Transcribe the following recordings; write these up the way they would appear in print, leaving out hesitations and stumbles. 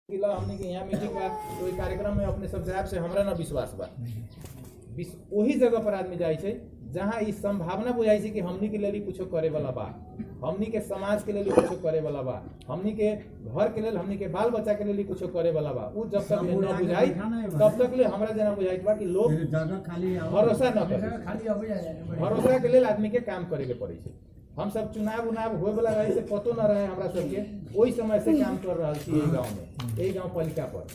हमने के यहाँ मीटिंग बा तो कार्यक्रम में अपने सब जाब से हमरा ना विश्वास बा। वही जगह पर आदमी जाए छे जहाँ इस संभावना बुझाई छे कि हमनी के लिए कुछ करे वाला बा, हमनी के समाज के लिए कुछ करे वाला बा, हमनी के घर के लिए, हमनी के बाल बच्चा के लिए कुछ करे वाला बा। वो जब तक न बुझाई तब तक ले हमरा जना बुझाई बा कि लोग भरोसा न करे, भरोसा के लिए आदमी के काम करे के पड़े छे। हम सब चुनाव उनाव होए वाला रहे से पतो न रहे हमरा सबके, वही समय से काम कर रहा छी गाँव में, यही गाँव पालिका पर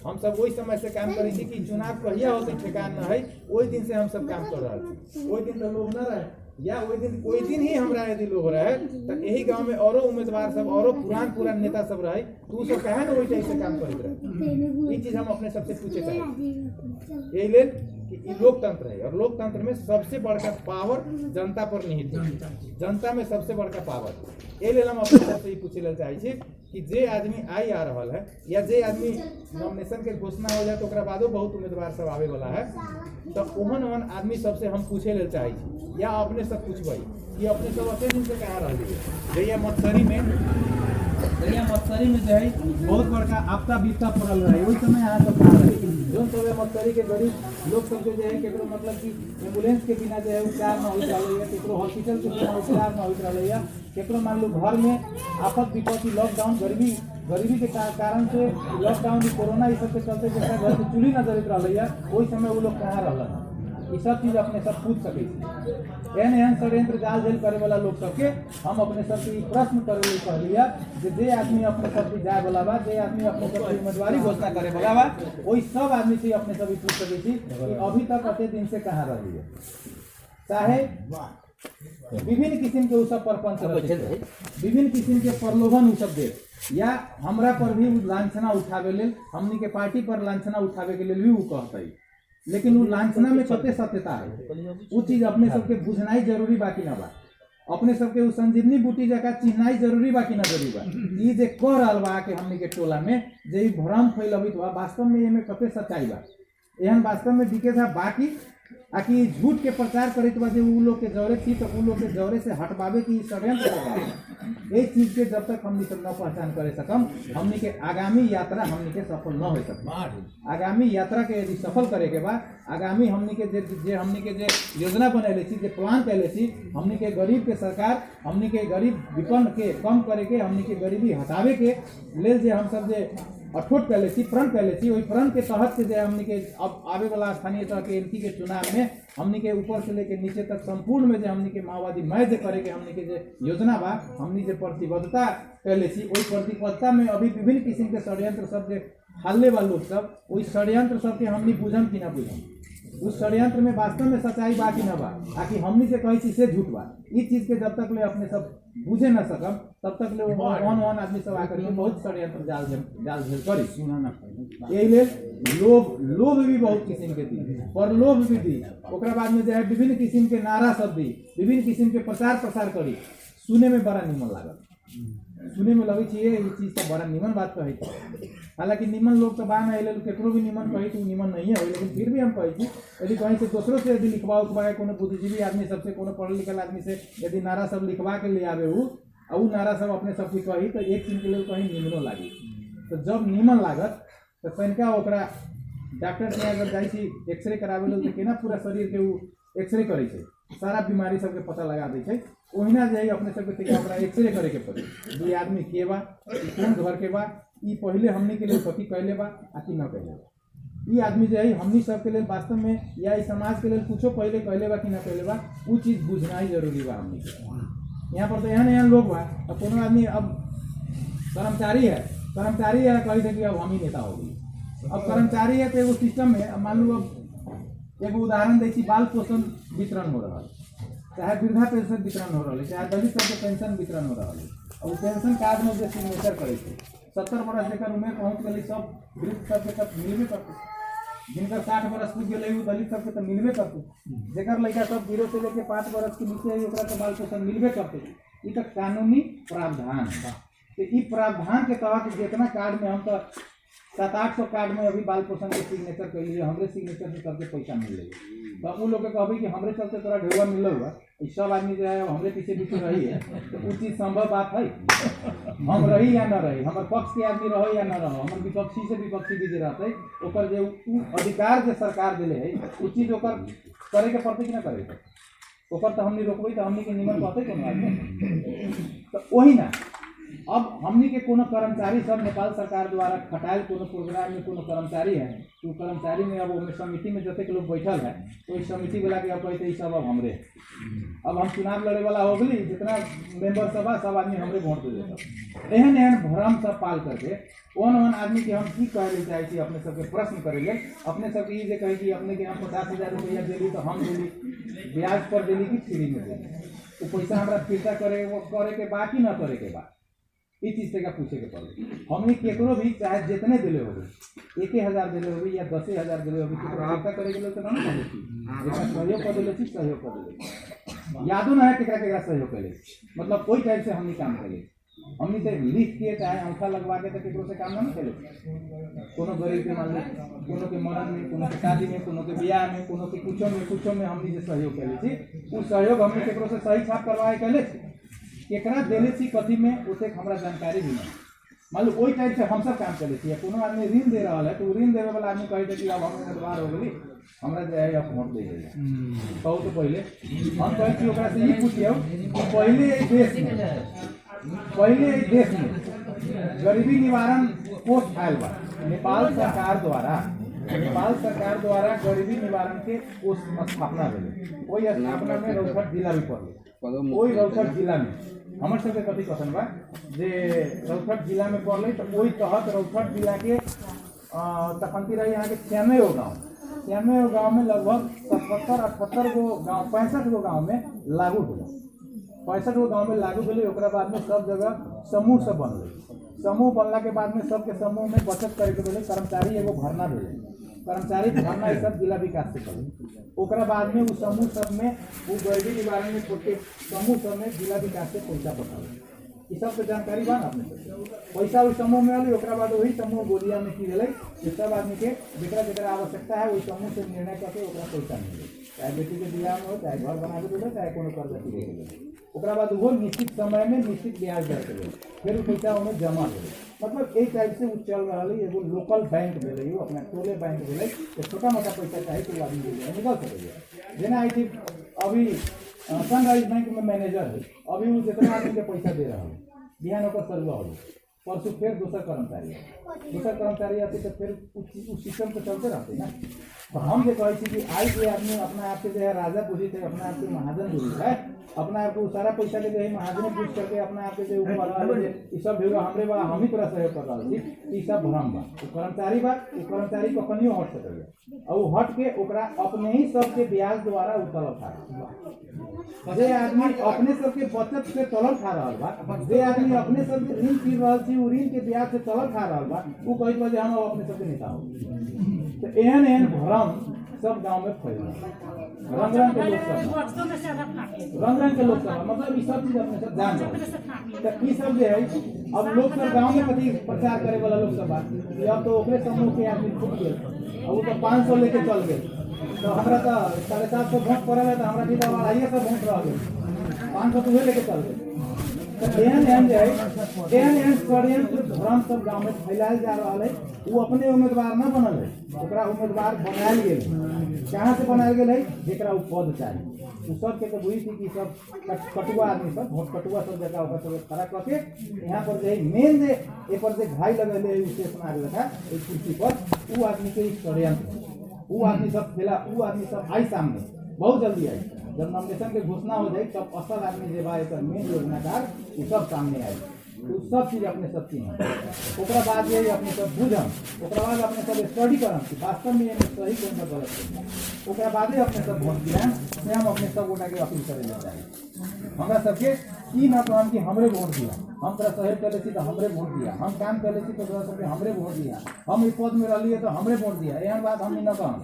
हम सब वही समय से काम करे छी कि चुनाव कहिया होते ठेकान न है, वही दिन से हम सब काम कर रहा छी। वही दिन तो लोग न रहे या वही दिन ही हमरा यदि लोग रहे तो यही गांव में औरो उम्मीदवार सब औरो पुरान नेता सब रहे तो सब कहे ना वही से काम करते रहे। ये चीज हम अपने सबसे पूछे चाहे यही ले कि लोकतंत्र है और लोकतंत्र में सबसे बड़का पावर जनता पर निहित है, जनता में सबसे बड़का पावर। ये हम अपने सबसे ही पूछे ले चाहे कि जे आदमी आई आ रहा है या जे आदमी नॉमिनेशन के घोषणा हो जाए तो बादो बहुत उम्मीदवार सब आवे वाला है, तो ओहन आदमी सबसे हम पूछे ले चाहे या अपने सब पूछबे कि अपने सब अपने दिन से कहा रही जैया मत्सरी में जो है बहुत बड़का आपदा विपदा पड़ल रहे वही समय यहाँ सब कहा रहे जो सब मत्सरी के गरीब लोग सब जो है केकरो मतलब कि एम्बुलेंस के बिना जो है उपचार न होइत रहे, केकरो हॉस्पिटल के बिना उपचार न होइत रहे, केकरो मान लो घर में आफत विपत्ति लॉकडाउन गरीबी के कारण से लॉकडाउन कोरोना ये सब के चलते जैसा घर से चूल्ही न जरित रहा वही समय वो लोग कहाँ रहा। ये सब चीज अपने सब पूछ सके एहन षड्यंत्र जाल झेल करे वाला लोग सबके हम अपने सबके प्रश्न करे कहलिया जे आदमी अपने सबके जाए वाला बा, जे आदमी अपने सबके उम्मीदवारी घोषणा करे वाला बा, वही सब आदमी से अपने सभी पूछ सके कि अभी तक अते दिन से कहाँ रही है। चाहे विभिन्न किस्म के सब परपंच विभिन्न किस्म के प्रलोभन उ सब दे या हमरा पर भी लांछना उठावे ले, हमनी के पार्टी पर लांछना उठावे के लिए भी वो कहते, लेकिन वो लांछना में कते सत्यता है वो चीज अपने सबके बुझनाई जरूरी बाकी ना बा। अपने सबके वो संजीवनी बूटी जगह चिन्हनाई जरूरी बाकी ना जरूरी बा। ये जे कह रहल बा कि हमनी के टोला में जे भ्रम फैलबित बा वास्तव में एमे कते सच्चाई बा, एहन वास्तव में दिखे था बाकी आकि झूठ के प्रचार करित बा जे उ लोग के जौरे थी तो उ लोग के जौरे से हटवावे की षड्यंत्र बा। एक चीज के जब तक हमनी सब न पहचान करे सकम हमनी के आगामी यात्रा हमनी के सफल न हो सकम। आगामी यात्रा के यदि सफल करे के बाद आगामी हमनी के जे हमनी के जे योजना बनैले छी, जे प्लान कैले छी, हमनी के गरीब के सरकार, हमनी के गरीब विपन्न के कम करे के, हमनी के गरीबी हटावे के लेल जे हम सब जे अठोट कैले छी, प्रण कैले छी, वही प्रण के तहत से हमनी के अब आवे वाला स्थानीय तह के एमपी के चुनाव में हमनी के ऊपर से लेके नीचे तक संपूर्ण में जे हमनी के माओवादी मय जे करे के हमनी के जे योजना बा, हमनी जे प्रतिबद्धता कैले छी, वही प्रतिबद्धता में अभी विभिन्न किस्म के षड्यंत्र सब जे हालने वाले लोग सब वही षड्यंत्र सब के हमनी बुझम कि ना बुझम, उस षड्यंत्र में वास्तव में सच्चाई बा कि ना बा, आकि हमनी से कही चीज से झूठ बा। इस चीज के जब तक ले अपने सब बुझे न सकम तब तक ले वन आदमी सब आकर के बहुत षड्यंत्र जाल झेल करी। यही ले लोभ भी बहुत किस्म के दी, परलोभ भी दी, ओकरा बाद में जो है विभिन्न किस्म के नारा सब दी, विभिन्न किस्म के प्रसार करी। सुने में बड़ा निमन लागल, सुने में लगे चाहिए ये चीज तो बड़ा निमन बात कही। हालांकि निमन लोग तो बान अल केकरो भी निमन कही तो निमन नहीं है, लेकिन फिर भी हम कही यदि कहीं से दोसरों से यदि लिखवा उखवा कोनो बुद्धिजीवी आदमी सबसे कोनो पढ़ल लिखल आदमी से यदि नारा सब लिखवा के ले आवे उ नारा सब अपने सबके कही तो एक दिन के लिए कहीं निमनो लागी। तो जब निमन लागत तो तनिका ओकरा डॉक्टर के अगर जाई छी एक्सरे करावे लो तो केना पूरा शरीर के उ एक्सरे करे छे, सारा बीमारी सबके पता लगा दै छे। ओहिना जे अपने सबके तनिका ओकरा एक्सरे करे के पड़ी ये आदमी के बा, कौन घर के बा, ई पहले हमनी के लिए कथी कहले बा आ कि न कहले बा। ई आदमी जो है हमनी सब के लिए वास्तव में या इस समाज के लिए कुछो पहले कहले बा कि न कहले बा, वो चीज बुझना ही जरूरी बा। हमनी यहाँ पर तो यहाँ लोग बा, अब कोनो आदमी अब कर्मचारी है कही थे कि अब हम ही नेता हो गई। अब कर्मचारी है तो एगो सिस्टम में मान लो अब एगो उदाहरण दै छी, बाल पोषण वितरण हो रहा है, चाहे वृद्धा पेंशन वितरण हो रहा है, चाहे दलित सबके पेंशन वितरण हो रहा है। और पेंशन कार्ड में जो सिग्नेचर करे 70 बरस लेकर उम्र पहुँच गई सब वृद्ध सबके तक मिलबे करते, जिनका 60 बरस पूछ गए वो दलित सबके तो मिलबे करते, जेकर लड़का सब 0 से लेकर 5 बरस के नीचे है ओकरा तो बाल पोषण मिलबे करते। ये तो कानूनी प्रावधान है। तो इस प्रावधान के तहत जितना कार्ड में हम तो 700-800 कार्ड में अभी बाल पोषण के सिग्नेचर कर लिए, हमरे सिग्नेचर से करके पैसा मिल रही तो उन लोग के कहबी कि हमरे चलते तोरा ढेउआ मिल हुआ, सब आदमी जो है हमरे पीछे पीछे रही है, तो वो चीज़ संभव बात है। हम रही या न रही, हमारे पक्ष के आदमी रहो या न रहो, हमारे विपक्षी से विपक्षी भी रहते ओकर जो अधिकार जो सरकार दिले है वो चीज़ ओकर करे के पड़ते कि ना करे ओकर तो हमने रोकबे तो हमने के निमन कहते कोनो आदमी। तो वही ना अब हमनी के कोनो कर्मचारी सब नेपाल सरकार द्वारा खटायल कोनो प्रोग्राम में कोनो कर्मचारी है तो कर्मचारी में अब उनमें समिति में जते के लोग बैठल है तो इस समिति वाला के अब कहते ई सब अब हमरे अब हम चुनाव लड़े वाला हो गई जितना मेंबर सब आदमी हमरे वोट दे देता एहन एहन भ्रम सब पाल करके ओन आदमी के हम की कहे चाहे छी अपने सबके प्रश्न करेंगे अपने सबके ये कहे कि अपने के हम 50,000 रुपया दिली तो हम दिली ब्याज पर दिली कि फ्री में दिली तो पैसा हमारा फिल्टर करे के बाद कि न करे के बाद ये चीज़ से पूछे के पड़े हमने केकरो भी चाहे जितने दिले हो 1,000 दिले हो या 10,000 दिले हो आपका करे तो ना कहले सहयोग कर दिले सहयोग कर दिले यादो ना है केकरा सहयोग करे मतलब कोई टाइप से हमने काम करे हमने से लिख के चाहे अंगूठा लगवा के तो केकरो से काम ना करे कोनो गरीब के मान लो कोनो के मरण में कोनो के शादी में कोनो के ब्याह में कोनो के कुछो में हमने जो सहयोग करे थी वो सहयोग हमने केकरो से सही छाप करवाए करे केकरा देले छी कथी में उसे हमरा जानकारी भी नहीं मान लो वही टाइप से हम सब काम करे थी कोनो आदमी ऋण दे रहा है तो ऋण देवे वाला आदमी कहे कि अब हम उम्मीदवार हो गई हमरा जो है अब वोट दे देगा कहू तो पहले हम कहे कि ओकरा से ये पूछियो कि पहले देश में गरीबी निवारण कोष आयल बा नेपाल सरकार द्वारा गरीबी निवारण के कोष स्थापना भेले वही स्थापना में रौतहट जिला भी पड़े वही रौतहट जिला में हमारे सबके कथी कथन बा जे रौतहट जिला में पड़े तो वही तहत रौतहट जिला के तखनती रही यहाँ के 96 गाँव में लगभग 77-78 गो गाँव 65 गो गाँव में लागू हो 65 गो गाँव में लागू भेले ओकरा बाद में सब जगह समूह सब बनल समूह बनला के बाद में सबके समूह में बचत करे के भेले कर्मचारी एगो भरना भेले कर्मचारी भरना ये सब जिला विकास से करे ओकरा बाद में उस समूह सब में वो गरीबी निवारण में छोटे समूह सब में जिला विकास से पैसा पठावे ये सब के जानकारी बा अपने पैसा उस समूह में आली ओकरा बाद वही समूह गोलिया में की गेलै सब आदमी के जेकरा आवश्यकता है वही समूह से निर्णय करके ओकरा पैसा मिले चाहे बेटी के बियाह में हो चाहे घर बना के दे चाहे कोनो कर्ज दिए के ओकरा बाद वो निश्चित समय में निश्चित ब्याज दर के फिर पैसा उन्हें जमा हो मतलब एक टाइप से वो चल रहा है एगो लोकल बैंक भेले अपना टोले बैंक भेले तो छोटा मोटा पैसा चाहे तो आदमी निकल सके जेना आई थी अभी सनराइज बैंक में मैनेजर है अभी वो जितना आदमी के पैसा दे रहा है बिहान ओकर सरुआ हो परसों फिर दूसरा कर्मचारी आते तो फिर उस सिस्टम पे चलते रहते ना तो हम जो कहे कि आई के आदमी अपना आप से जो है राजा बुझी थे अपना आप से महाजन बुझी है अपना आपको सारा पैसा के जो है महाजन बुझ करके अपना आप से ऊपर ये सब भी हमरे बा हम ही पूरा सहयोग कर रहा थी ये सब भ्रम बा कर्मचारी कखनियो हट सके और वो हट के ओकरा अपने ही सबके ब्याज द्वारा उतल उठा जे आदमी अपने सबके बचत से तलल खा रहा बा जे आदमी अपने सब ऋण पी रहा थी ऋण के ब्याज से तलल खा रहा बा वो कही बजे हम अपने सबके नेता हो तो एहन भ्रम सब गांव में फैल रंग रंग के लोग सब मतलब ये सब चीज अपने सब जान तो ये सब जो है अब लोग सब गांव में कभी प्रचार करे वाला लोग सब बात अब तो ओकरे समूह के आदमी फूट गए और वो तो 500 लेके चल गए तो हमारा तो 750 वोट पड़ा है तो हमारा भी तो आइए सब वोट रह गए 500 तो लेके चल गए एहन षड्यंत्र भ्रम सब गाँव में फैलायल जा रहा है वो अपने उम्मीदवार न बनल है ओकरा उम्मीदवार बनायल गेल कहाँ से बनायल गेल है जेकरा वो पद चाहिए वो सब के तो बुझी थी कि सब कटुआ आदमी सब वोट कटुआ सब जगह ओकरा सब खड़ा करके यहाँ पर जो मेन जे ए पर जे घाई लगेले स्टेशन आगे था इस कुर्सी पर वो आदमी के षड्यंत्र वो आदमी सब फैला वो आदमी सब आई सामने बहुत जल्दी आई जब नॉमिनेशन के घोषणा हो जाए तब असल आदमी जो बा मेन योजनाकार वो सब सामने आए तो सब चीज अपने सब चीज ओकरा बाद ये अपने सब बुझम ओकरा बाद अपने सब स्टडी करम कि वास्तव में सही कौन सा गलत है ओकरा बादे अपने सब वोट दिया से हम अपने सब गोटा के अपील करे ले चाहिए हमरा सबके ई ना कहम कि हमरे वोट दिया हम तोरा सहयोग कर लेती तो हमरे वोट दिया हम काम कर लेती तो तोरा सबके हमरे वोट दिया हम इस पद में रहिए तो हमरे वोट दिया एहन बात हम न कहम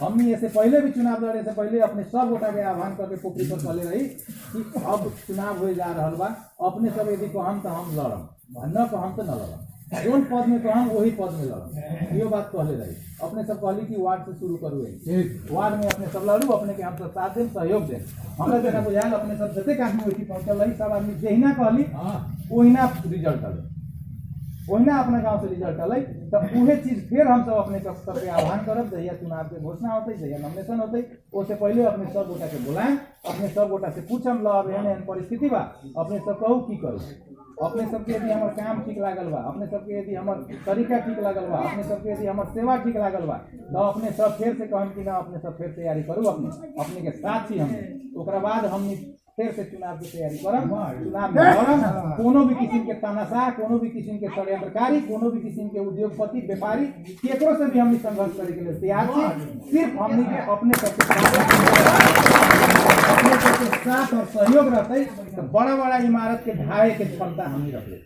हमनी ऐसे पहले भी चुनाव लड़े से पहले अपने सब गोटा के आह्वान करके पोखरी पर चले रही कि अब चुनाव हो जा रहा बा अपने सब यदि कहम तो हम लड़म न कहम तो न लड़म जोन पद में कहम वही पद में लड़म। यो बात कहले रही अपने सब कहली कि वार्ड से शुरू करू वार्ड में अपने सब लड़ू अपने के हम सब साथ दें सहयोग दें। हमरा जेना बुझायल अपने सब जतेक आदमी वही पहुँचल रही सब आदमी जहिना कहली ओहिना रिजल्ट अल ओहिना अपना गाँव से रिजल्ट अल तो उहे चीज फिर हम सब अपने सबके आह्वान करब जहिया चुनाव के घोषणा होते जहिया नॉमिनेशन होते उससे पहले अपने सब गोटा के बुलाएं अपने सब गोटा से पूछम ल अब एहन परिस्थिति बा अपने सब कहू की करू अपने सबके यदि हमार काम ठीक लागल बा अपने सबके यदि हमार तरीका ठीक लागल बा अपने सबके यदि हमार सेवा ठीक लागल बा तो अपने सब फिर से कहम कि ना अपने सब फिर तैयारी करू अपने के साथ ही हम ओकरा बाद हम फिर से चुनाव की तैयारी करम चुनाव में लड़म कोनो भी किस्म के तानाशाह कोनो भी किस्म के षड्यंत्रकारी कोनो भी किस्म के उद्योगपति व्यापारी केकरो से भी हमनी संघर्ष करे के लिए तैयार छी। सिर्फ हमनी के अपने सबके साथ और सहयोग रहते तो बड़ा बड़ा इमारत के ढाए के क्षमता हमनी रखे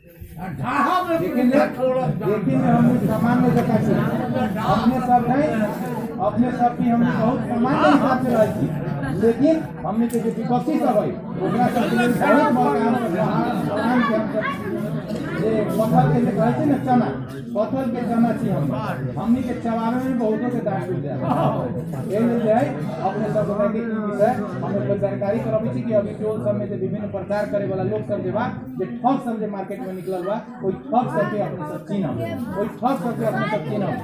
लेकिन हम सामान्य जगह अपने सब नहीं अपने सब की हम बहुत सामान्य हिसाब से रही लेकिन हमने के जो विपक्षी सब है ओकरा सब बहुत बड़ा काम के हम सब जे पत्थर के जे कहै छै ने चना पत्थर के चना छी हमनी के चबावे में बहुतों के दांत टूट जाए ए ले जाए अपने सब गोटा के विषय हम लोग जानकारी करबै छी कि अभी टोल सब में जे विभिन्न प्रचार करे वाला लोग सब जे बा जे ठग सब जे मार्केट में निकलल बा ओइ ठग सब के अपने सब चिन्हम ओइ ठग सब के अपने सब चिन्हम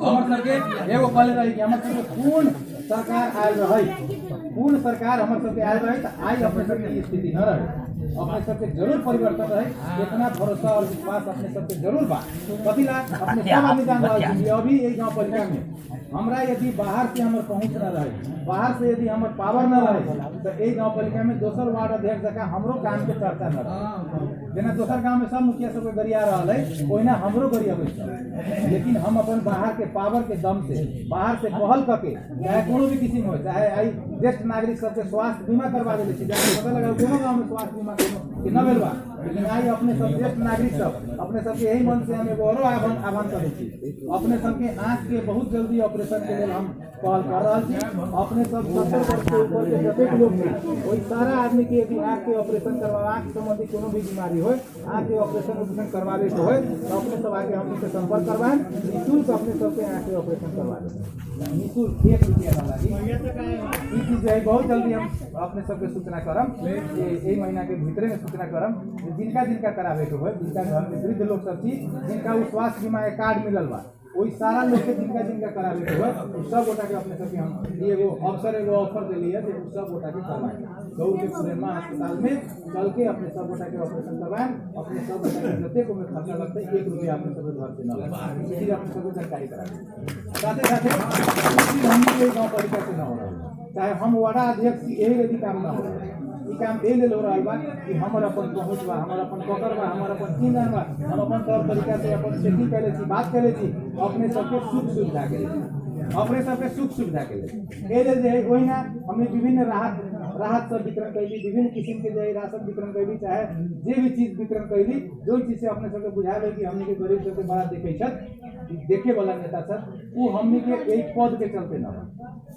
हमर सबके एगो कहले रही कि हमर सबके पूर्ण सरकार आयल रही पूर्ण सरकार हमर सबके आयल रही तो आई अपने सबके स्थिति न रहे अपने सबके जरूर परिवर्तन रहे इतना भरोसा और विश्वास अपने सबके जरूर बा कथी ला अपने सब आदमी जान रहा है अभी एक गांव पालिका में हमरा यदि बाहर से हमर पहुंच न रहे बाहर से यदि हमर पावर न रहे तो एक गांव पालिका में दोसर वार्ड अध्यक्ष जगह हमरो काम के चर्चा न रहे जेना दोसर गांव में सब मुखिया सबके गरिया रहल है ओहिना हमरो गरिया बैठ लेकिन हम अपन बाहर के पावर के दम से बाहर से पहल करके चाहे कोनो भी किसी में हो चाहे आई ज्येष्ठ नागरिक सबके स्वास्थ्य बीमा करवा देले छी जाके पता लगा कोनो गांव में स्वास्थ्य बीमा के न भेल बा लेकिन आई अपने सब ज्येष्ठ नागरिक सब अपने सबके यही मन से हम एगो औरो आह्वान करै छी अपने सबके आँख के बहुत जल्दी ऑपरेशन के लिए हम पहल कर रहा छी अपने सब 70 वर्ष के ऊपर के जतेक लोग हैं वही सारा आदमी के यदि आँख के ऑपरेशन करवा आँख संबंधी कोनो भी बीमारी हो आँख के ऑपरेशन करवावे के हो तो अपने सब आगे हम से संपर्क करवाएं निःशुल्क अपने सबके आँख के ऑपरेशन करवा दें निःशुल्क 1 रुपया न लागी ई चीज है बहुत जल्दी हम अपने सबके सूचना करम यही महीना के भीतर में सूचना करम जिनका करावे के हो जिनका घर में वृद्ध लोग सब थी जिनका स्वास्थ्य बीमा के कार्ड मिलल बा वही सारा लोग के जिनका करावे के हो सब गोटा के अपने सबके हम एगो ऑफर दे लिए सब गोटा के करवाएं दौड़ के पुरेमा अस्पताल में चल के अपने सब गोटा के ऑपरेशन करवाएं अपने सब गोटा के जतेक में खर्चा लगता है 1 रुपया अपने सब घर से न लगे इसलिए अपने सबको जानकारी कराएं साथ साथ हम गाँव पालिका से न हो रहा चाहे हम वार्ड अध्यक्ष यही यदि काम न हो रहा है काम ए ले रहा बा कि हमर अपन पहुँच बा हमर अपन पकड़ बा हमर अपन चिन्ह बा हम अपन तौर तरीका से अपन सेटिंग कर ले बात कर ले अपने सबके सुख सुविधा के लिए अपने सबके सुख सुविधा के लिए ए ले जे ओहिना हमने विभिन्न राहत सब वितरण कैली विभिन्न किस्म के जे राशन वितरण कैली चाहे जे भी चीज वितरण कैली जो चीज से अपने सबके बुझावे कि हमने के गरीब सबके बड़ा देखे छत देखे वाला नेता छत वो हमने के एक पद के चलते न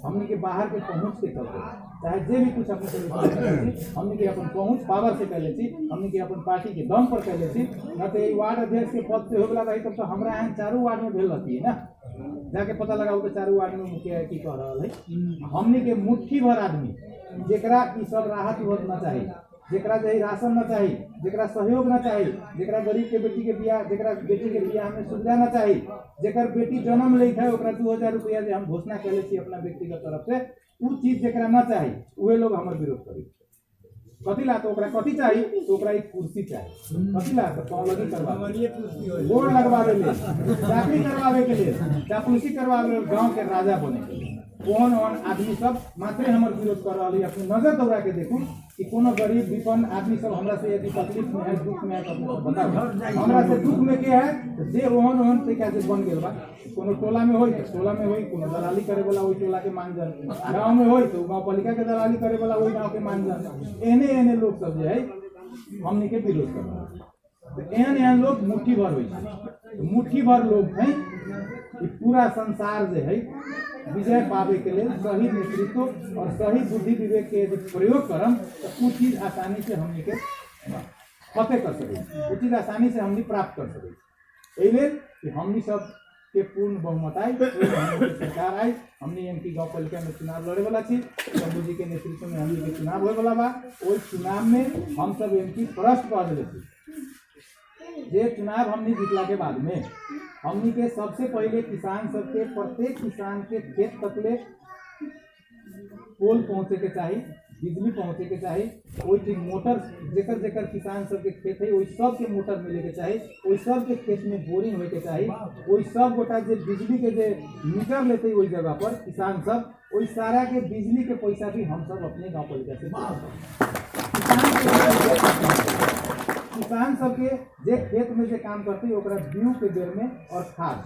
हमने के बाहर के पहुँच के चलते चाहे जे भी कुछ अपने सब हमने के अपन पहुँच पावर से कर लेती हमने के अपन पार्टी के दम पर कर लेती न तो वार्ड अध्यक्ष के पद से होगा रही तब तो हमारा यहाँ 4 वार्ड में भेल रहती है ना जाके पता लगा तो 4 वार्ड में मुखिया की कह रहा है हमने के मुट्ठी भर आदमी जेकरा ई सब राहत होत न चाहिए जेकरा जे राशन न चाहिए जेकरा सहयोग न चाहिए जेकरा गरीब के बेटी के बियाह जेकरा बेटी के बियाह में सुविधा न चाहिए जेकर बेटी जन्म ले है ओकरा 2000 रुपया जे हम घोषणा कैले छी अपना व्यक्तिगत तरफ से उ चीज जेकरा न चाहिए उहे लोग हमर विरोध करी कथी ला तो ओकरा कथी चाहिए तो ओकरा एक कुर्सी चाहिए कथी ला तो कॉलोनी करवावे बोर्ड लगवावे ले चाकरी करवावे के लिए चापलूसी करवावे गांव के राजा बने के लिए कौन आदमी सब मात्रे हमर विरोध कर रहा है अपनी नजर दौड़ा के देखू कि कोनो गरीब विपन्न आदमी सब हमरा से यदि तकलीफ में है दुख में है तो बताओ हमरा से दुख में के है तो जे ओहन से कैसे बन गेल बा कोनो टोला में होई तो टोला में होई कोनो दलाली करे वाला ओई टोला के मान जान गांव में होई तो गांव पालिका के दलाली करे वाला ओई गांव के मान जान एने लोग सब जे है हमनी के विरोध कर रहा है तो एहन लोग मुट्ठी भर होई मुट्ठी भर लोग हैं पूरा संसार जो है विजय पावे के लिए सही नेतृत्व और सही बुद्धि विवेक के यदि प्रयोग करम तो वो चीज आसानी से हमने के फतेह कर सके वो चीज आसानी से हमने प्राप्त कर सके एहिले कि हमनी सब के पूर्ण बहुमत आई, हमनी के सरकार आई, हमनी एमपी गाँव पालिका में चुनाव लड़े वाला छी, शंभू जी के नेतृत्व में हमनी के चुनाव होए वाला बा। ओई चुनाव में हम सब एमपी फर्स्ट पा दिले छी। जे चुनाव हमनी जीतला के बाद में हमनी के सबसे पहले किसान सबके प्रत्येक किसान के खेत तकले पोल पहुँचे के चाहिए, बिजली पहुँचे के चाहिए, कोई चीज मोटर जेकर जेकर किसान सबके खेत है वही सब के मोटर मिले के चाहिए, वही सब के खेत में बोरिंग होए के चाहिए, वही सब गोटा जे बिजली के जे मीटर लेते वही जगह पर किसान सब वही सारा के बिजली के पैसा भी हम सब अपने गाँव पालिका से किसान सबके जे खेत में जे काम करते ओकरा बीउ के बेर में और खाद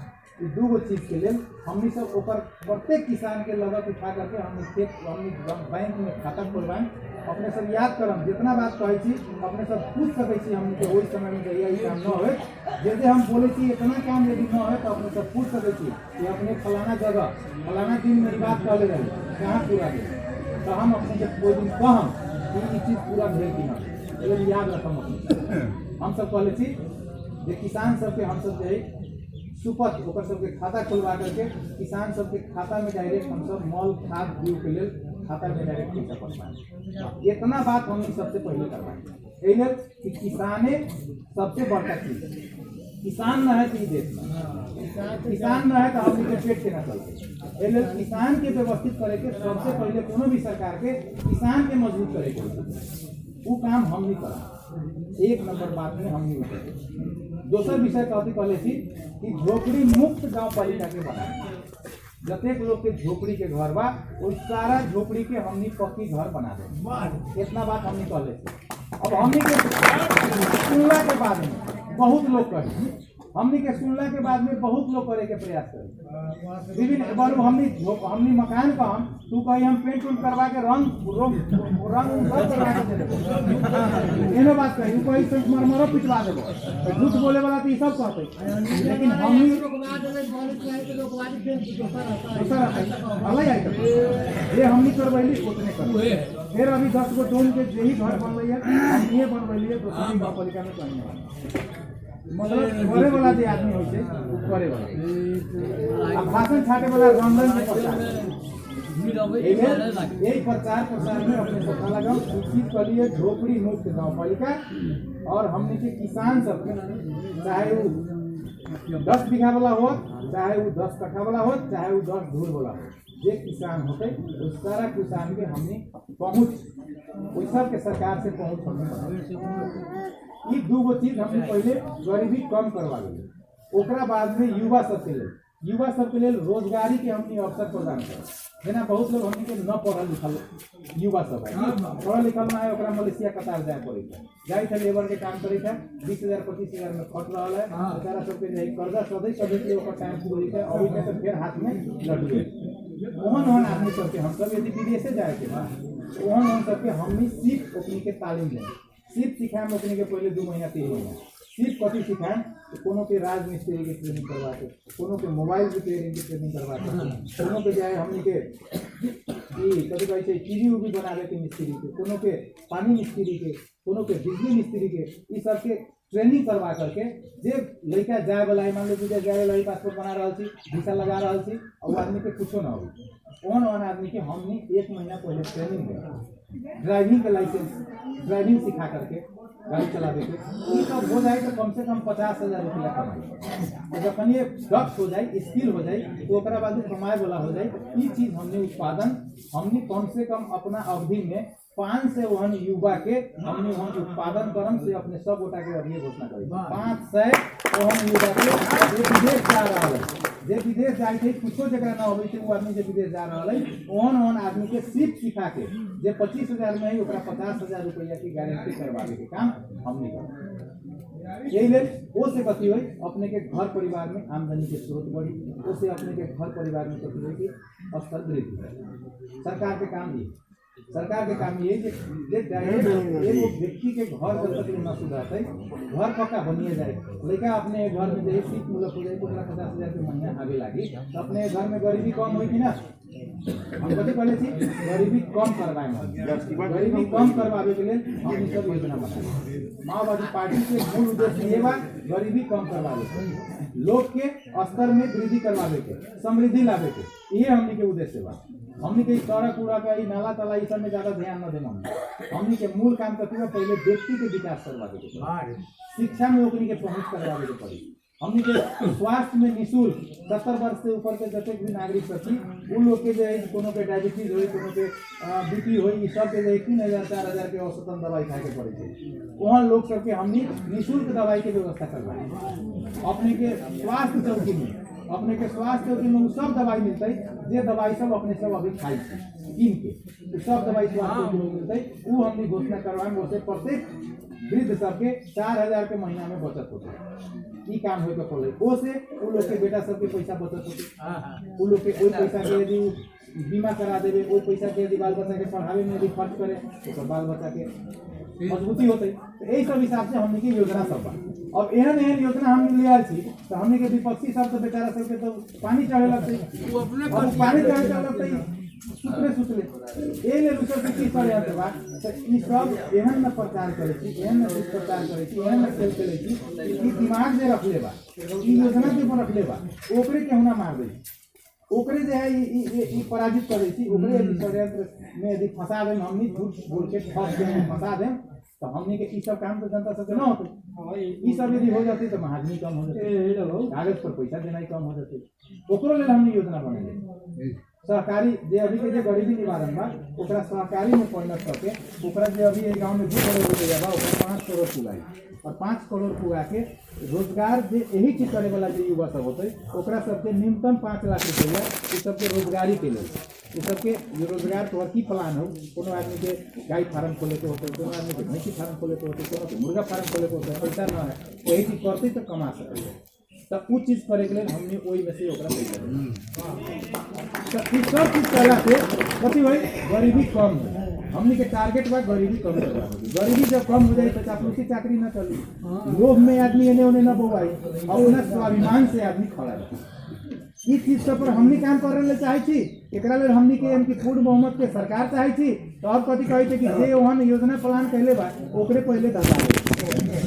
ई दूगो चीज के लिए हमनी सब ओकर प्रत्येक किसान के लगत उठा करके हमनी बैंक में खाता खोलवाएं। अपने सब याद करम जितना बात कहे छी अपने सब पूछ सके छी हमनी के वही समय में जहिया ई काम न होए जैसे हम बोले छी इतना काम यदि न होए तो अपने सब पूछ सके छी कि अपने फलाना जगह फलाना दिन में बात कहले रही कहाँ पूरा भेल, तो हम अपने के कोई दिन कहम कि ई चीज पूरा भेल कि ना, ये याद रखम। अपने हम सब कहले छी जे किसान सबके हम सब जे सुपथ ओकर सबके खाता खुलवा करके किसान सबके खाता में डायरेक्ट हम सब मल खाद बीउ के लिए खाता में डायरेक्ट पैसा पहुँचाएं। इतना बात हम सबसे पहले करवाएंगे एहिले कि किसाने सबसे बड़का चीज, किसान न है तो देश में किसान न है तो हम पेट के ना चलते। एहिले किसान के व्यवस्थित करे के सबसे पहले कोनो भी सरकार के किसान के मजबूत करे के वो काम हम नहीं करा, एक नंबर बात में हम नहीं उठे। दोसर विषय कथी कहले थी कि झोपड़ी मुक्त गांव पालिका के बनाए, जतेक लोग के झोपड़ी के घर बा वो सारा झोपड़ी के हमनी पक्की घर बना दे, इतना बात हमनी कहले थे। अब हमनी के सुनला के बाद में बहुत लोग कहे, हमनी के सुनला के बाद में बहुत लोग करे के प्रयास करे विभिन्न बार हमनी मकान का हम तू कहीं हम पेंट उंट करवा के रंग सब करवा के दे देबो, एनो बात कही कोई से मरमरो पिटवा देबो, झूठ बोले वाला तो ई सब कहते, लेकिन हमनी ये हमनी करवैली उतने कर फिर अभी 10 गो टोन के यही घर बनल है हम ये बनवैली है दोसरी गाँव पालिका में करने मतलब करे वाला जे आदमी होय छै वो करे वाला अब भाषण छाटे वाला रंजन के प्रचार यही प्रचार प्रसार में अपने पता लगाओ सूचित करिए झोपड़ी मुक्त गाँव पालिका और हमने के किसान सब चाहे वो 10 बीघा वाला हो चाहे वो 10 कट्ठा वाला हो चाहे वो 10 धूर वाला हो, जे किसान होते वो सारा किसान के हमने पहुँच वही सब के सरकार से पहुँच हमने ये दूगो चीज हमने पहले गरीबी कम करवा ली, ओकरा बाद में युवा सबके लिए रोजगारी के हमने अवसर प्रदान कर जेना बहुत लोग हमने के न पढ़ल लिखल युवा सब है पढ़ल लिखल ना है ओकरा मलेशिया कतार जाए पड़े जाए थे लेबर के काम करे थे 20,000 25,000 में खट रहा है बेचारा सबके कर्जा सदै ओकर टाइम पूरी है अभी में तो फिर हाथ में लटके ओहन आदमी सबके हम सब यदि विदेशे जाए के बाद ओहन सबके हमने सीख ओकनी के तालीम दें, सिर्फ सिखाएं ओकनी के पहले 2 महीना 3 महीना सिर्फ कथी सिखाएं तो कोनो के राजमिस्त्री के ट्रेनिंग करवाते, कोनो के मोबाइल रिपेयरिंग की ट्रेनिंग करवाते, कोनो के जाए हमनी के कभी कहे टीवी उवी बनावे के मिस्त्री के, कोनो के पानी मिस्त्री के, कोनो के बिजली मिस्त्री के, ये सबके ट्रेनिंग करवा करके जे लड़का जाए वाला मान लो जाए वाला पासपोर्ट बना रहा थी वीसा लगा रहा थी और आदमी के कुछो ना हो ओन आदमी के हमने 1 महीना पहले ट्रेनिंग दिया, ड्राइविंग का लाइसेंस ड्राइविंग सिखा करके गाड़ी चला देते ये सब हो जाए तो कम से कम 50,000 रुपया कमाए, जब ये दक्ष हो जाए स्किल हो जाए तो ओकरा बाद कमाए वाला हो जाए। ये चीज हमने उत्पादन हमने कम से कम अपना अवधि में 5 से वहन युवा के हमने वहन उत्पादन करम से अपने सब गोटा के अभी घोषणा करी 500 वहन युवा के विदेश जा रहा है, जे विदेश जाए थे कुछो जगह ना होवे थे वो आदमी जे विदेश जा रहा है ओहन आदमी के सिर्फ सिखा के जे 25,000 में ही ओकरा 50,000 रुपया की गारंटी करवावे के काम हमने कर यही ले वो से कथी हुई अपने के घर परिवार में आमदनी के स्रोत बढ़ी, उससे अपने के घर परिवार में कथी हुई कि स्तर वृद्धि सरकार के काम दिए सरकार के काम ये एगो व्यक्ति के घर जब तक न सुधरते घर पक्का बनिए जाए लड़का अपने घर में जैसे सीट मूलक हो जाए तो 50,000 के महीना आगे लगी तो अपने घर में गरीबी कम होगी ना। हम कथी कहले थी गरीबी कम करवाए गरीबी कम करवावे के लिए हम ई सब योजना बनाए। माओवादी पार्टी के मूल उद्देश्य ये बा गरीबी कम करवावे लोग के स्तर में वृद्धि करवावे के समृद्धि लावे के ये हमनी के उद्देश्य बा। हमनी के सड़क उड़ा का नाला ताला ई सब में ज्यादा ध्यान न देना हमनी के मूल काम करते हुए पहले व्यक्ति के विकास करवावे के शिक्षा में ओकनी के पहुंच करवावे के पड़ी। हमनी के स्वास्थ्य में निःशुल्क 70 वर्ष से ऊपर के जते भी नागरिक छथि उन लोग के जो है कोनो के डायबिटीज होई कोनो के बीपी होई ई सब के जो 3000 4000 के औसतन दवाई खाए के पड़े छे वहां लोग सबके हमनी निःशुल्क दवाई के व्यवस्था करवाई। अपने के स्वास्थ्य चौकी में अपने के स्वास्थ्य चौकी में सब दवाई मिलते जे दवाई सब अपने सब अभी खाई कीन के सब दवाई स्वास्थ्य चौकी में मिलते वो हमनी घोषणा करवाएंगे। उससे प्रत्येक वृद्ध सबके 4000 के महीना में बचत होते ई काम हो के पड़े वो से वो लोग के बेटा सबके पैसा बचत होते वो लोग के कोई पैसा के यदि बीमा करा देवे वो पैसा के यदि बाल बच्चा के पढ़ावे में यदि खर्च करे तो बाल बच्चा के मजबूती होते तो यही सब हिसाब से हमने की योजना सब बा। अब एहन एहन योजना हम ले आए थी तो हमने के विपक्षी सब तो बेचारा सबके तो पानी चढ़े लगते वो पानी चढ़े लगते सुतले ए ले दूसर के की करे के बाद तो ई सब एहन न प्रचार करे छी एहन न प्रचार करे छी एहन न खेल करे छी ई दिमाग में रख लेबा ई योजना के रख लेबा ओकरे के होना मार दे ओकरे जे है ई पराजित करे छी ओकरे षड्यंत्र में यदि फंसा देम हमनी झूठ बोल के ठग के फंसा देम तो हमनी के ई सब काम तो जनता सबके न होते ई सब यदि हो जाती तो महाजनी कम हो जाती कागज पर पैसा देना ही कम हो जाती ओकरो लेल हमनी योजना बनेले सहकारी जे अभी के जे गरीबी निवारण बा ओकरा सहकारी में परिणत करके ओकरा जे अभी एक गांव में 2 करोड़ रुपया बा ओकरा 5 करोड़ पुगाई और 5 करोड़ पुगा के रोजगार जे यही चीज करे वाला जे युवा सब होते ओकरा सबके न्यूनतम 5 लाख रुपया ई सबके रोजगारी के लिए ई सबके रोजगार तोहर की प्लान हो कोनो आदमी के गाय फार्म खोले के होते कोनो आदमी के भैंसी फार्म खोले के होते कोनो के मुर्गा फार्म खोले के होते पैसा न है यही चीज करते तो कमा सकते तो उ चीज करे के लिए हमने ओई में से ओकरा पैसा तो ई सब चीज कला से कथी होई गरीबी कम हो हमनी के टारगेट बा गरीबी कम करवा गरीबी जब कम हो जाए तो चापलूसी चाकरी न चली लोभ में आदमी एने ओने न बोवाई और उन्हें स्वाभिमान से आदमी खड़ा रहे ई चीज सब पर हमनी काम करे ले चाहे छी एकरा ले हमनी के इनकी पूर्ण बहुमत के सरकार चाहे छी तो अब कथी कहै छै कि जे ओहन योजना प्लान कहले बा ओकरे पहले दबा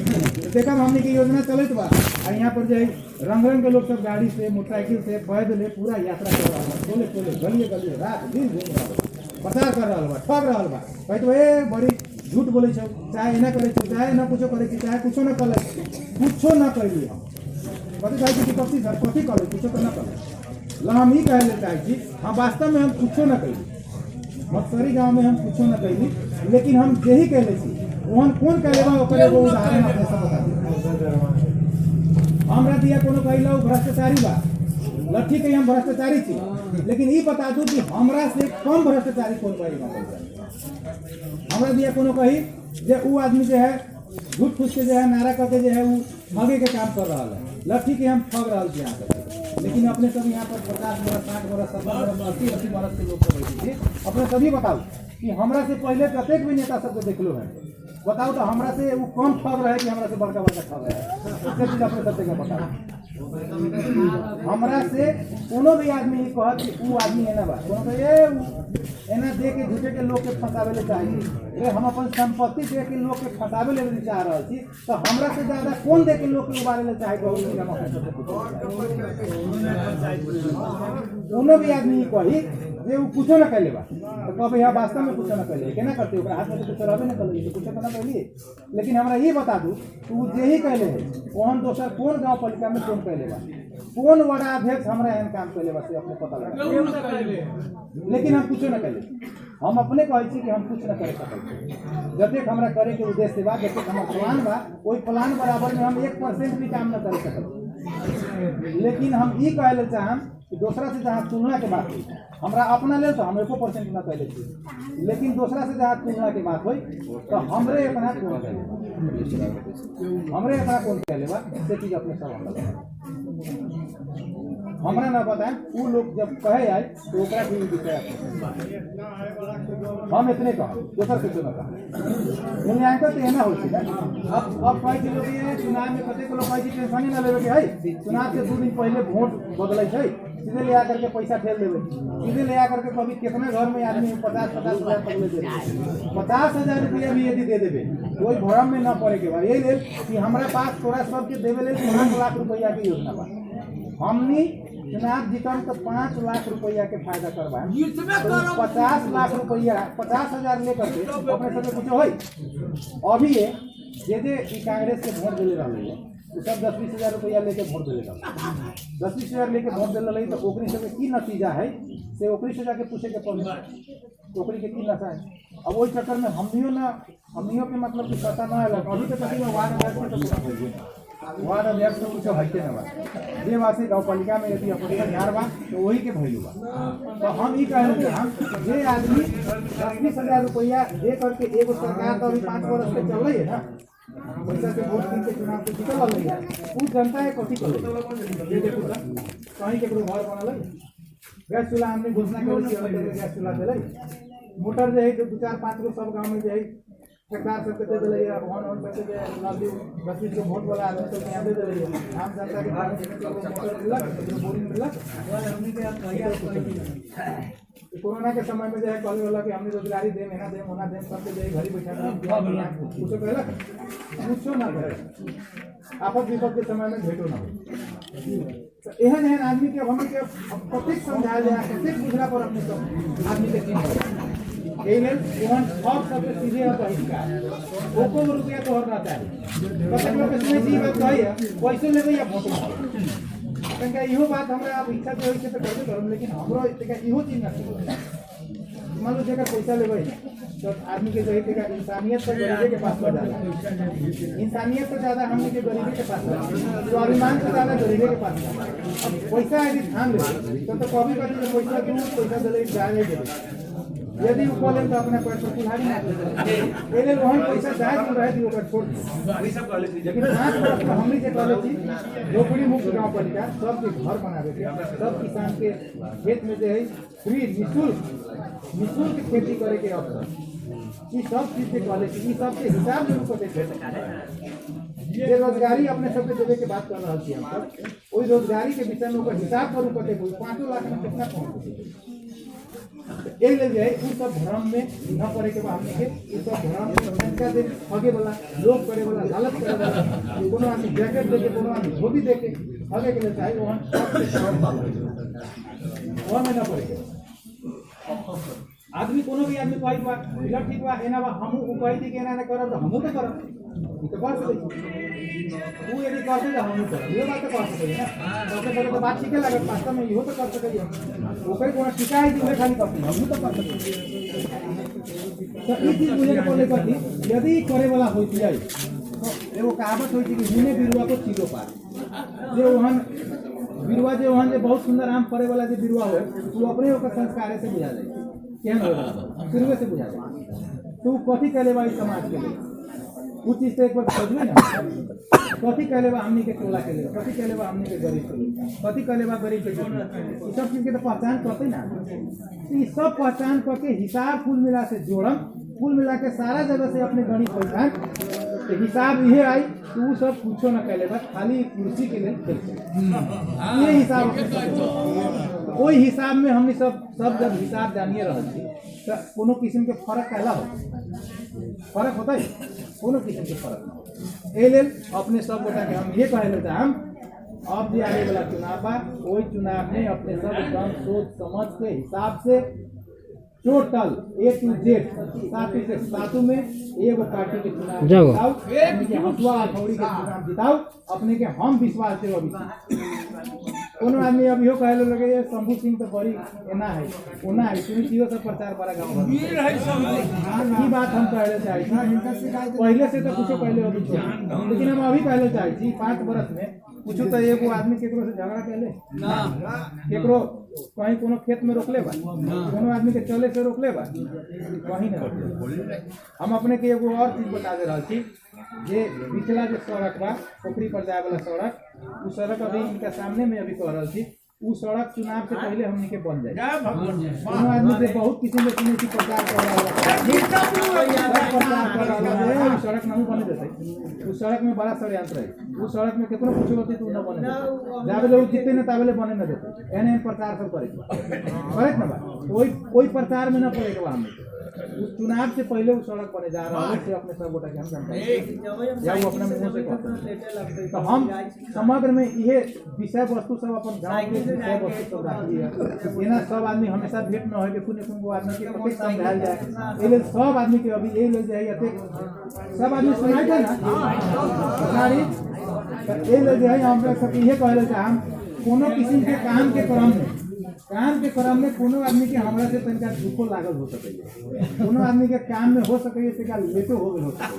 देखा हमनी के योजना चलत बा आ यहाँ पर जे रंग रंग के लोग सब गाड़ी से मोटरसाइकिल से पैदल ले पूरा यात्रा कर रहा है बोले बोले गलिए गलिए रात दिन घूम रहा है प्रचार कर रहा बा ठग रहा बा कहै तो ए बड़ी झूठ बोले छौ चाहे एना करे छौ चाहे ना कुछो करे छी चाहे कुछो ना करे कुछो ना कइली हम कथी कहै छी कि कथी सर कथी करे कुछो तो ना करे ला हम ई कहले चाहे छी हम वास्तव में हम कुछो ना कइली मक्सरी गांव में हम कुछो ना कइली लेकिन हम जेही कहले छी ओहन कोन कहले बा ओकर एगो उदाहरण अपने सब बता दी हमरा दिया कोनो कहला भ्रष्टाचारी बा लट्ठी के हम भ्रष्टाचारी छी लेकिन ई बता दू कि हमरा से कम भ्रष्टाचारी कौन बा हमरा दिया कोनो कही जे उ आदमी जे है झूठ फूस के जो है नारा करके जो है वो ठगे के काम कर रहा है लट्ठी के हम ठग रहा यहाँ पर लेकिन अपने सभी यहाँ पर 50 बरस 60 बरस 70 बरस 80 बरस के लोग सब बैठे थे अपने सभी बताओ कि हमरा से पहले प्रत्येक भी नेता सबको देख लो है बताओ तो हमरा से वो कम ठग रहे कि हमरा से बड़का बड़का ठग रहे उसके चीज अपने सबसे का बताओ हमरा से कोनो भी आदमी ही कहत कि उ आदमी एना बा कोनो तो ए एना दे के झूठे के लोग के फंसावे ले चाहिए रे हम अपन संपत्ति दे के लोग के फंसावे ले चाह रहल छी तो हमरा से ज्यादा कौन दे के लोग के उबारे ले चाहे बहुत हम अपन सबसे कोनो भी आदमी कही जे उ कुछो ना कहले बा तो कबे या वास्तव में कुछो ना कहले केना करते ओकरा हाथ में कुछ रहबे ना करले तो कुछो ना कहली लेकिन हमरा ये बता दू तू जे ही कहले है कौन दोसर कौन गांव पालिका में कौन कहले बा कौन वार्ड अध्यक्ष हमरा एहन काम कहले बा से अपने पता लगा लेकिन हम कुछो ना कहले हम अपने कहै छी कि हम कुछ ना करे सकै जब तक हमरा करे के उद्देश्य बा जब तक हमर प्लान बा ओई प्लान बराबर में हम 1% भी काम ना कर सकै लेकिन हम ई कहले चाहम कि दूसरा से जहाँ तुलना के बात हुई हमरा अपना ले तो हम 1% ना कहले छी लेकिन दूसरा से जहाँ तुलना के बात हुई तो हमरे इतना कौन कहले हमरे इतना कौन कहले बा से चीज अपने सब हमरा ना बताएं वो लोग जब कहे आए तो ओकरा भी विषय हम इतने कह दोसर कुछ ना कह मूल्यांकन तो एना होई छै ना। अब कहे कि लोग ये चुनाव में कते लोग कहे कि टेंशन ही ना लेवे के है, चुनाव से 2 दिन पहले वोट बदलै छै, सीधे ले आकर के पैसा ठेल देवे, सीधे ले आकर के कभी कितने घर में आदमी 50-50 हजार तक ले देते, 50,000 रुपया भी यदि दे देवे कोई भरम में ना पड़े के बाद यही लेल कि हमारे पास थोड़ा सबके देवे ले 5 लाख रुपया की योजना बा। हमनी चुनाव जीतम तो 5 लाख रुपया के फायदा करवा, 50 लाख रुपया 50,000 लेकर के अपने सबके कुछ हो अभी जे कांग्रेस के वोट दिले रहे वो सब 10-20 हजार रुपया लेके वोट दिले रहे, 10-20 हजार लेके वोट दिले रही तो ओकरी सबके की नतीजा है से ओकरी से जाके पूछे के पड़ी ओकरी के की नशा है। अब वही चक्कर में हमनियों के मतलब की पता ना है अभी तो कभी वार्ड अध्यक्ष तो कुछ हटते ना बा जे वासी गाँव पालिका में यदि अपने हजार बा तो वही के भैलू बा। तो हम ये कह रहे हम जे आदमी 10-20 हजार रुपया दे करके एगो सरकार तो अभी 5 वर्ष से चल रही है ना, पैसा से वोट गिन के चुनाव के जीतल रही है, वो जनता है कथी कर ये देखो कहीं के घर बनल गैस चूल्हा हमने घोषणा कर गैस चूल्हा दिले, मोटर जो है 2-4-5 गो सब गाँव में जो है सरकार सबके दे दिले, वन करके नदी 10-20 को वोट वाला आदमी तो यहाँ दे दिले, आम जनता के मोटर मिलक बोरिंग मिलक। कोरोना के समय में जो है कॉलेज वाला कि हमने रोजगारी देम एना देम ओना देम सबके जो घड़ी बैठा कुछ कहलक कुछो ना करे, आपद विपद के समय में भेटो ना हो। तो एहन एहन आदमी के हम के कतेक समझाया जाए कतेक बुझला पर अपने सब आदमी के चिन्ह एहन सब सबसे सीधे अब बहिष्कार ओको रुपया तो हर रहता है कतेक लोग के सुने जी बात कही है पैसे लेबे या वोट तनका इहो बात हमरा अब इच्छा जो होई छै तो करबे करम, लेकिन हमरो तनका इहो चीज ना मान लो जेकर पैसा लेबे तो आदमी के जो है तनका इंसानियत तो गरीबे के पास ज्यादा, इंसानियत तो ज्यादा हमनी के गरीबे के पास है, स्वाभिमान तो ज्यादा गरीबे के पास है। अब पैसा यदि ठान ले तो कभी कभी पैसा दूर पैसा दे जाए दे यदि वो बोले तो अपने पैर पर कुल्हाड़ी ना पहले वही पैसा जाए तो रहे ओकर छोड़ दी सब कॉलेज, लेकिन 5 वर्ष में हमनी के कॉलेज झोपड़ी मुक्त गांव पालिका सबके घर बनावे के, सब किसान के खेत में जो है फ्री निःशुल्क खेती करे के अवसर, ये सब चीज के कॉलेज ये सब के हिसाब से उनको देखे ये रोजगारी अपने सबके देवे के बात कर रहा थी हम सब वही रोजगारी के विषय में ऊपर हिसाब पर ऊपर देखो 5 लाख में कितना पहुंच ये ले जाए उन सब भ्रम में न पड़े के बाद हमने ये सब भ्रम में संख्या दे आगे वाला लोग करे वाला लालच करे वाला कोनो आदमी जैकेट देके कोनो आदमी धोती देके आगे के लिए चाहे वहाँ में न पड़े आदमी कोनो भी आदमी कही बा ठीक बा एना बा हमहू कही थी कि एना करब तो हमहू तो करब तो कर सकते वो यदि करते तो हमहू करब ये बात तो कर सकते ना सबसे पहले तो बात ठीक है लगत वास्तव में इहो तो कर सकते ओकर कोनो टीका है कि खाली करते हमहू तो कर सकते। तो ई चीज मुझे बोले कथी यदि करे वाला होई जाए तो एगो कहावत होई कि हुने बिरुआ को चिलो पार जे वहन बिरुआ जे वहन जे बहुत सुंदर आम फरे वाला जे बिरुआ हो वो अपने ओकर संस्कार से बुझा जाए केहन होगा शुरू से बुझा जाए तो कथी कहले बा समाज के लिए कुछ चीज तो एक बार खोजबे ना कथी कहले बा हमनी के टोला के लिए कथी कहले बा हमनी के गरीब के लिए कथी कहले बा गरीब के लिए सब चीज के तो पहचान करते ना ये सब पहचान करके हिसाब कुल मिला से जोड़म कुल मिला के सारा जगह से अपने गणित पहचान तो हिसाब ये आई कि वो सब कुछो ना कहले बा खाली कुर्सी के लिए ये हिसाब वही हिसाब में हमने सब जब हिसाब जानिए रहे तो कोनो किस्म के फर्क कहला हो फर्क होता है कोनो किस्म के फर्क ना ए लेल अपने सब गोटा के हम ये कहे लेते हम अब जो आने वाला चुनाव बा वही चुनाव में अपने सब एकदम सोच समझ के हिसाब से टोटल A to Z साथी से सातों में एगो पार्टी के चुनाव जिताओ अपने के हथुआ अखौड़ी के चुनाव जिताओ अपने के हम विश्वास से अभी कोनो आदमी अभी कहे लगे ये शंभू सिंह तो बड़ी एना है ओना है सुनियो सब प्रचार बड़ा गाँव ये बात हम कहले चाहे पहले से तो कुछ पहले अभी लेकिन हम अभी कहले चाहे 5 वर्ष में कुछ तो एगो आदमी केकरो से झगड़ा कैले ना केकरो कहीं कोनो खेत में रोकले बा कोनो आदमी के चले से रोकले बा कहीं ना रोकले। हम अपने के एगो और चीज बता दे रहा थी जे पिछला जो सड़क बा पोखरी पर जाए वाला सड़क उस सड़क अभी इनका सामने में अभी कह रहा थी वो सड़क चुनाव से पहले हमनी के बन जाए। दोनों आदमी से बहुत किसी ने सुने की प्रचार कर रहा है, सड़क नहीं बने देते। उस सड़क में बड़ा षड्यंत्र है। उस सड़क में कितना कुछ होती तो न बने जावे लोग जितने न तावेले बने न देते। एने प्रचार सब करे करेक्ट ना बात। कोई प्रचार में न पड़ेगा वहाँ में। उस चुनाव से पहले वो सड़क बने जा रहा है से अपने सब गोटा के हम जानते हैं या वो अपने मुंह से कहते हैं। तो हम समग्र में ये विषय वस्तु सब अपन गांव के विषय वस्तु सब रखी है। इना सब आदमी हमेशा भेंट न हो के कुछ को आदमी के कते समझाल जाए। ये सब आदमी के अभी यही ले जाए सब आदमी सुनाई दे ना सारी ये ले जाए। हम सब ये कहले कि हम कोनो किसी के काम के क्रम में कोनो आदमी के हमरा से तनका दुखो लागल हो सके। कोनो आदमी के काम में हो सके से का लेटो हो सके।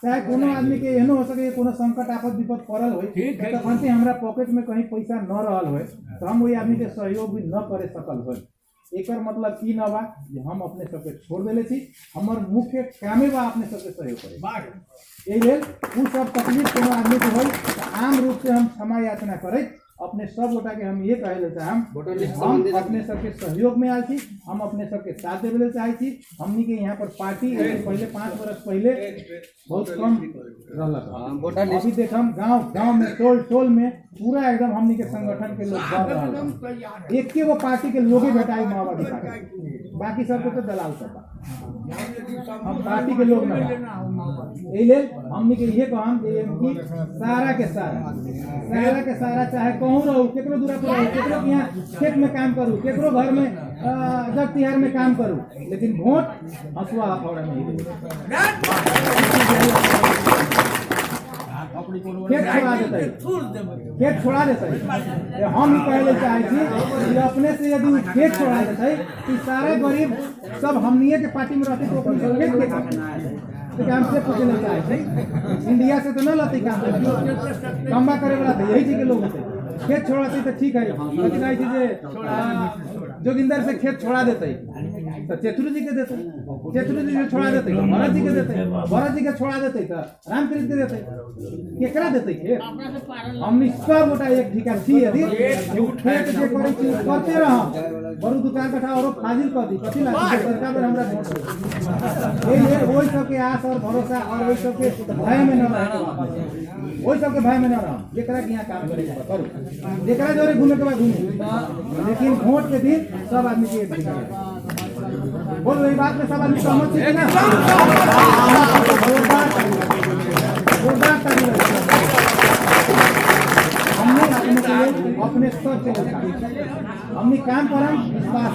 चाहे कोनो आदमी के एहनो हो सके कोनो संकट आपद विपद पड़ल होई तो फंसी हमरा पॉकेट में कहीं पैसा न रहल होय तो हम वही आदमी के सहयोग भी न करे सकल होय। एकर मतलब की न बा जे हम अपने सबके छोड़ देले छी। हमर मुख्य कामे बा अपने सबके सहयोग करे। एहि लेल उ सब तकलीफ कोनो आदमी के होई आम रूप से हम क्षमा याचना करे। अपने सब गोटा के हम ये कहे हम अपने सबके सहयोग में आल छी। हम अपने सबके साथ देवे चाहे छी। हमनी के यहाँ पर पार्टी पहले 5 वर्ष पहले बहुत कम रहला। अभी देख हम गांव में टोल में पूरा एकदम हमनी के संगठन के लोग बढ़ रहा। एक के वो पार्टी के लोग ही भेटाई माओवादी पार्टी, बाकी सबके तो दलाल सब हम पार्टी के लोग ना। हमनी के ये कहम सारा के सारा चाहे कहूँ रहू केकरो दूरा पर रहू केकरो यहाँ खेत में काम करूँ केकरो घर में जग तिहार में काम करूँ लेकिन वोट हसुआ हथौड़ा नहीं देते। खेत छोड़ा देते हम ही कहले चाहे अपने से यदि खेत छोड़ा देते तो सारे गरीब सब हमनिए के पार्टी में रहते तो अपने खेत के काम से पूछे चाहे इंडिया से तो न लती काम कम्बा करे वाला था यही चीज के लोग होते। खेत छोड़ाते तो ठीक है जोगिंदर से खेत छोड़ा देते तो चेतुर जी के देते चेतुर जी के छोड़ा देते भरत जी के देते भरत जी के छोड़ा देते तो रामकृष्ण के देते केकरा देते खेत हमनी सब गोटा एक ठिका छी यदि खेत जे करे छी करते रह बरु दुकान कठा और फाजिल कर दी कथि लागी सरकार पर हमरा वोट ए ओइ सब के आस और भरोसा और ओइ सब के भय में न रह ओइ सब के भय में न रह जेकरा के यहां काम करे करू जेकरा जोरे घूमे के बाद घूमे लेकिन वोट के दिन सब आदमी के एक ठिका बोल रही बात में सब आदमी सहमत है ना। हमने अपने सब के हमने काम पर विश्वास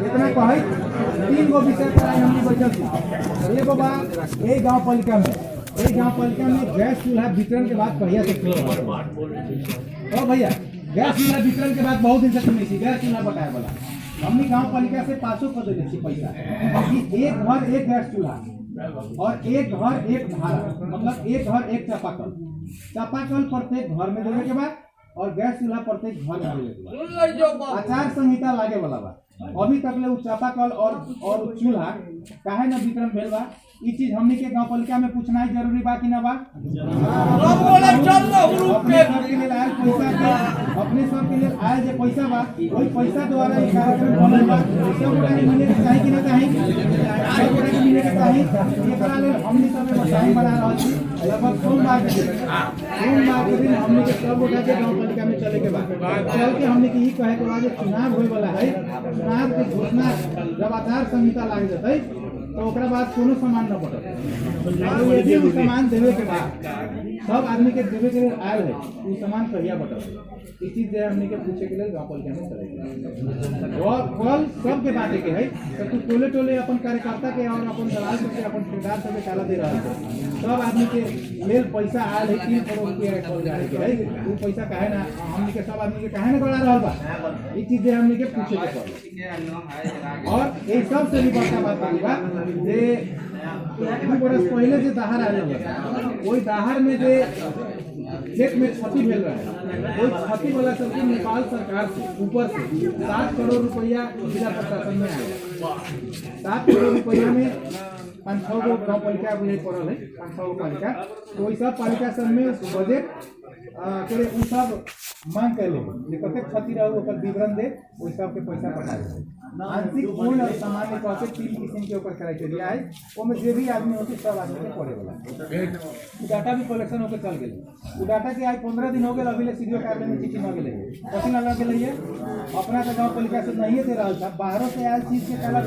इतना कहे 3 गो विषय पर हमने बैठल थी। एगो बात यही गाँव पालिका में गैस चूल्हा वितरण के बाद कहिया से तो भैया गैस चूल्हा वितरण के बाद बहुत दिन से सुनी थी गैस चूल्हा बटाए वाला हमने गांव पालिका से 500 कर देते पैसा कि एक घर एक गैस चूल्हा और एक घर एक धारा मतलब एक घर एक चापाकल प्रत्येक घर में देने के बाद और गैस चूल्हा प्रत्येक घर में देने के बाद आचार संहिता लागे वाला बा। अभी तक ले चापाकल और चूल्हा काहे न वितरण भेल बा ई चीज हमनी के गांव पालिका में पूछना ही जरूरी बा कि ना बा। अपने सब के लिए आए जे पैसा बा वही पैसा द्वारा ई कार्यक्रम बनल बा सब गोटा के मिले के चाही कि ना चाही सब गोटा के मिले के चाही एकरा ले हमनी सब में टाइम बना रहल छी लगभग सोमवार के दिन हमनी के सब गोटा के गांव पालिका में चले के बाद चल के हमनी के ई कहे के बाद चुनाव होय वाला है चुनाव के घोषणा जब आचार संहिता लाग जतै तो ओकरा बाद कोनो सामान न पड़त यदि उ सामान देवे के बाद सब आदमी के देवे के लिए आयल है उ सामान कहिया बटल इस चीज जे हमनी के पूछे के लिए गांव पालिका में चले और कल सब के बाटे के है तो तू टोले अपन कार्यकर्ता के और अपन दलाल के अपन ठेकेदार सब के काला दे रहा है सब आदमी के लेल पैसा आयल है 3 करोड़ रुपया कल जाए के है उ पैसा काहे ना हमनी के सब आदमी के काहे ना गड़ा रहल बा ई चीज जे हमनी के पूछे के पड़े और ए सब से भी बड़का बात बा जे 2 बरस पहले जे दहार आयल ओई दहार में जे खेत में क्षति भेल रहा ओई क्षति वाला सबके नेपाल सरकार से ऊपर से 7 करोड़ रुपया जिला प्रशासन में आया 7 करोड़ रुपया में 5-6 गो गाँव पालिका भी पड़ल है 5-6 गो पालिका तो वही सब पालिका सब में बजट के उ सब मांग कैले जे कतेक क्षति रहू ओकर विवरण दे ओइ सब के पैसा पटा दे। आंशिक पूर्ण और सामान्य कह के 3 किस्म के ऊपर क्राइटेरिया है, ओमे जे भी आदमी होती सब आदमी के पड़े वाला डाटा भी कलेक्शन होकर चल गेल। उ डाटा के आज 15 दिन हो गेल, अभी ले सीडीओ कार्यालय में चिट्ठी न गेले, कथी ना लग गेले, अपना तो गांव पालिका से नहीं दे रहा था, बाहरों से आयल चीज के काला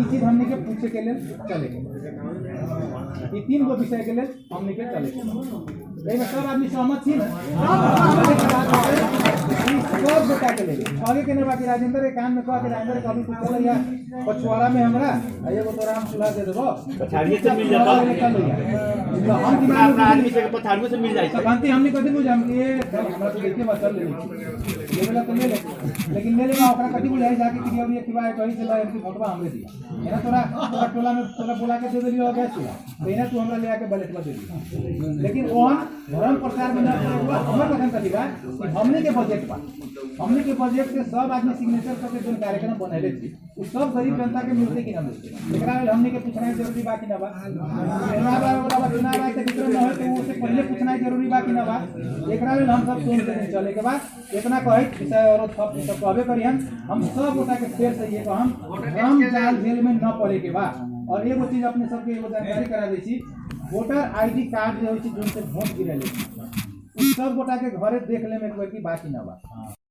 ई चीज हमने के पूछे के लिए चले। ये 3 गो विषय के लिए हमने के चले, सब आदमी सहमत थी ना। सब बेटा के लिए आगे के बाकी राजेंद्र के कान में कह के राजेंद्र कभी कुछ चल या पछवाड़ा में हमरा एगो तोरा हम सुला दे देबो, पछाड़िए से मिल जाता हम अपना आदमी से पछाड़िए से मिल जाए तो शांति हमने कथि बुझ हम ये हमरा तो देखिए बात चल रही ये वाला तो ले ले, लेकिन ले लेना ओकरा कथि बुझाई जाके कि अब ये किवा कहीं से ला इनकी फोटो हमरे दिया है ना, तोरा टोला में तोरा बोला के दे देलियो गैस चूल्हा पहिना तू हमरा ले आके बैलेट में दे दी। लेकिन ओहन धर्म प्रचार में ना हमर कथन कथि बा कि हमने के बजट बा, हमने के बजट से सब आदमी सिग्नेचर करके जो कार्यक्रम बनैले थी उ सब गरीब जनता के मिलते कि ना मिलते, एकरा में हमने के पूछना जरूरी बा कि ना बा। चुनाव आए के वितरण न हो तो उससे पहले पूछना जरूरी बा कि ना बा। एकरा में हम सब सोच के चले के बाद इतना कहे विषय और सब कहबे करी हम सब गोटा के फेर से ये हम राम जाल जेल में न पड़े के बा। और एगो चीज अपने सबके एगो जानकारी करा दै छी, वोटर आईडी कार्ड जो होय छै जोन से वोट गिरले सब गोटा के घरे देख ले में कोई की बाकी ना बा।